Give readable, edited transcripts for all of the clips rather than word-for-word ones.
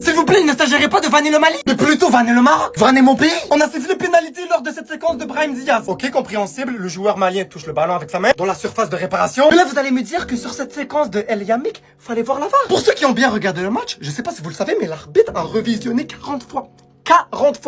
S'il vous plaît, ne s'agirait pas de vanner le Mali, mais plutôt vanner le Maroc. Vanner mon pays. On a sifflé pénalité lors de cette séquence de Brahim Diaz. Ok, compréhensible, le joueur malien touche le ballon avec sa main dans la surface de réparation. Mais là, vous allez me dire que sur cette séquence de El Yamik, fallait voir la VAR. Pour ceux qui ont bien regardé le match, je sais pas si vous le savez, mais l'arbitre a revisionné 40 fois. 40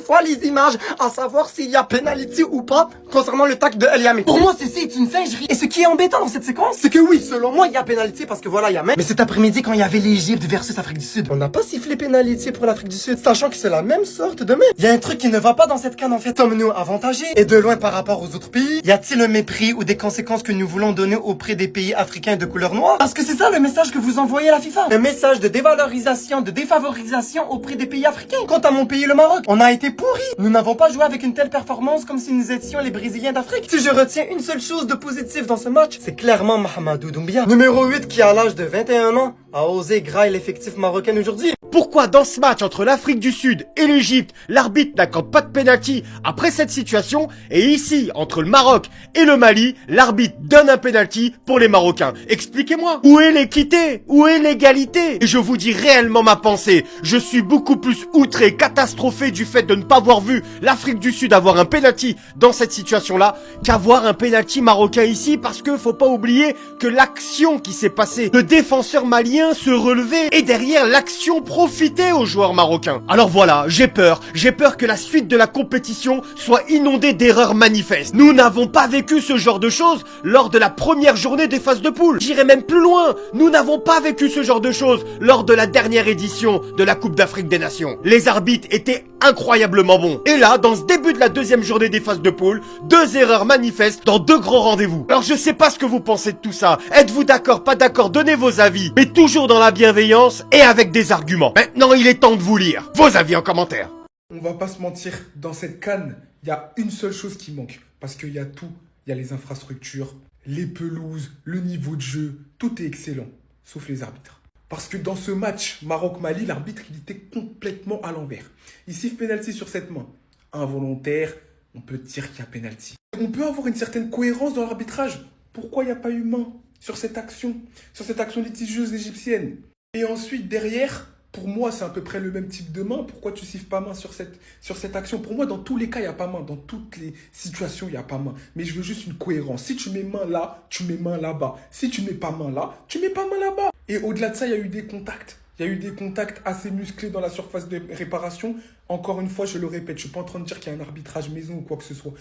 fois les images, à savoir s'il y a penalty ou pas concernant le tacle de El Yamik. Pour moi, c'est une singerie. Et ce qui est embêtant dans cette séquence, c'est que oui, selon moi, il y a penalty parce que voilà, il y a main. Mais cet après-midi, quand il y avait l'Égypte versus Afrique du Sud, on n'a pas sifflé penalty pour l'Afrique du Sud, sachant que c'est la même sorte de main. Il y a un truc qui ne va pas dans cette canne en fait. Sommes-nous avantagés et de loin par rapport aux autres pays? Y a-t-il un mépris ou des conséquences que nous voulons donner auprès des pays africains de couleur noire? Parce que c'est ça le message que vous envoyez à la FIFA. Un message de dévalorisation, de défavorisation auprès des pays africains. Quant à mon pays, le Maroc, on a été pourris. Nous n'avons pas joué avec une telle performance comme si nous étions les Brésiliens d'Afrique. Si je retiens une seule chose de positif dans ce match, c'est clairement Mahamadou Doumbia, numéro 8 qui à l'âge de 21 ans a osé grailler l'effectif marocain aujourd'hui. Pourquoi dans ce match entre l'Afrique du Sud et l'Égypte, l'arbitre n'accorde pas de pénalty après cette situation et ici, entre le Maroc et le Mali, l'arbitre donne un pénalty pour les Marocains? Expliquez-moi. Où est l'équité? Où est l'égalité? Et je vous dis réellement ma pensée. Je suis beaucoup plus outré, catastrophé du fait de ne pas avoir vu l'Afrique du Sud avoir un pénalty dans cette situation-là qu'avoir un pénalty marocain ici, parce que faut pas oublier que l'action qui s'est passée, le défenseur malien se relevait et derrière l'action profiter aux joueurs marocains. Alors voilà, j'ai peur que la suite de la compétition soit inondée d'erreurs manifestes. Nous n'avons pas vécu ce genre de choses lors de la première journée des phases de poule. J'irai même plus loin, nous n'avons pas vécu ce genre de choses lors de la dernière édition de la Coupe d'Afrique des Nations. Les arbitres étaient incroyablement bons. Et là, dans ce début de la deuxième journée des phases de poule, 2 erreurs manifestes dans 2 grands rendez-vous. Alors je sais pas ce que vous pensez de tout ça. Êtes-vous d'accord, pas d'accord, donnez vos avis, mais toujours dans la bienveillance et avec des arguments. Maintenant, il est temps de vous lire vos avis en commentaire. On va pas se mentir, dans cette CAN, il y a une seule chose qui manque. Parce qu'il y a tout. Il y a les infrastructures, les pelouses, le niveau de jeu. Tout est excellent, sauf les arbitres. Parce que dans ce match Maroc-Mali, l'arbitre il était complètement à l'envers. Il siffle pénalty sur cette main. Involontaire, on peut dire qu'il y a pénalty. On peut avoir une certaine cohérence dans l'arbitrage. Pourquoi il n'y a pas eu main sur cette action litigieuse égyptienne? Et ensuite, derrière, pour moi, c'est à peu près le même type de main. Pourquoi tu siffles pas main sur cette action? Pour moi, dans tous les cas, il n'y a pas main. Dans toutes les situations, il n'y a pas main. Mais je veux juste une cohérence. Si tu mets main là, tu mets main là-bas. Si tu mets pas main là, tu mets pas main là-bas. Et au-delà de ça, il y a eu des contacts. Il y a eu des contacts assez musclés dans la surface de réparation. Encore une fois, je le répète, je ne suis pas en train de dire qu'il y a un arbitrage maison ou quoi que ce soit.